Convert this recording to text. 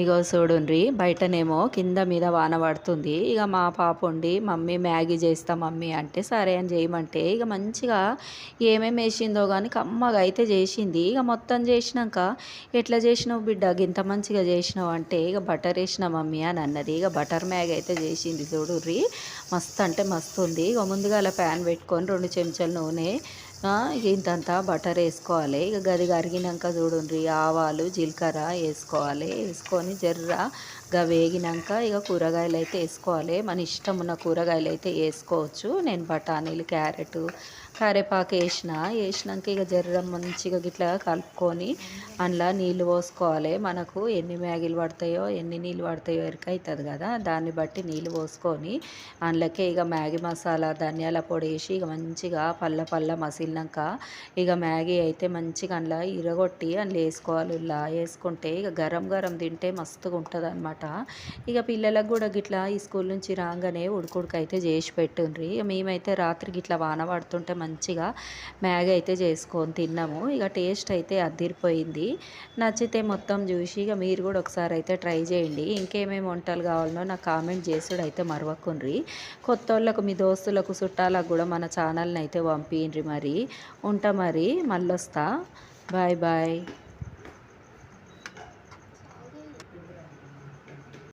ఇగో చూడుండ్రి బయటనేమో కింద మీద వాన పడుతుంది. ఇక మా పాప ఉండి మమ్మీ మ్యాగీ చేస్తా మమ్మీ అంటే సరే అని చేయమంటే ఇక మంచిగా ఏమేమి వేసిందో కానీ కమ్మగా అయితే చేసింది. ఇక మొత్తం చేసినాక ఎట్లా చేసినావు బిడ్డ ఇంత మంచిగా చేసినావు అంటే ఇక బటర్ వేసిన మమ్మీ అని అన్నది. ఇక బటర్ మ్యాగీ అయితే చేసింది చూడుర్రి, మస్తు అంటే మస్తు ఉంది. ఇక ముందుగా అలా ప్యాన్ పెట్టుకొని 2 చెంచాల నూనె ఇంతంతా బటర్ వేసుకోవాలి. ఇక గది కరిగినాక చూడుండ్రి ఆవాలు జీలకర్ర వేసుకోవాలి. వేసుకొని జర్రగా వేగినాక ఇక కూరగాయలు అయితే వేసుకోవాలి. మన ఇష్టం ఉన్న కూరగాయలు అయితే వేసుకోవచ్చు. నేను బఠానీలు క్యారెట్ కరివేపాకు వేసినాక ఇక జర్ర మంచిగా గిట్లా కలుపుకొని అందులో నీళ్ళు పోసుకోవాలి. మనకు ఎన్ని మ్యాగీలు పడతాయో ఎన్ని నీళ్ళు పడతాయో ఎరిక అవుతుంది కదా, దాన్ని బట్టి నీళ్ళు పోసుకొని అందులోకే ఇక మ్యాగీ మసాలా ధనియాల పొడి వేసి ఇక మంచిగా పల్ల మసిలినాక ఇక మ్యాగీ అయితే మంచిగా అందులో ఇరగొట్టి అందులో వేసుకోవాలి. ఇలా వేసుకుంటే ఇక గరం గరం తింటే మస్తుగా ఉంటుంది అనమాట. ఇక పిల్లలకు కూడా గిట్లా ఈ స్కూల్ నుంచి రాగానే ఉడుకుడుకైతే చేసి పెట్టుండ్రి. ఇక మేమైతే రాత్రి గిట్లా వాన పడుతుంటే మంచిగా మ్యాగీ అయితే చేసుకొని తిన్నాము. ఇక టేస్ట్ అయితే అదిరిపోయింది. నచ్చితే మొత్తం చూసి ఇక మీరు కూడా ఒకసారి అయితే ట్రై చేయండి. ఇంకేమేమి వంటలు కావాలనో నాకు కామెంట్ చేసుడు అయితే మరవకుండ్రి. కొత్త వాళ్ళకు మీ దోస్తులకు చుట్టాలకు కూడా మన ఛానల్ని అయితే పంపిండ్రి. మరి ఉంటా, మరి మళ్ళొస్తా. Bye bye.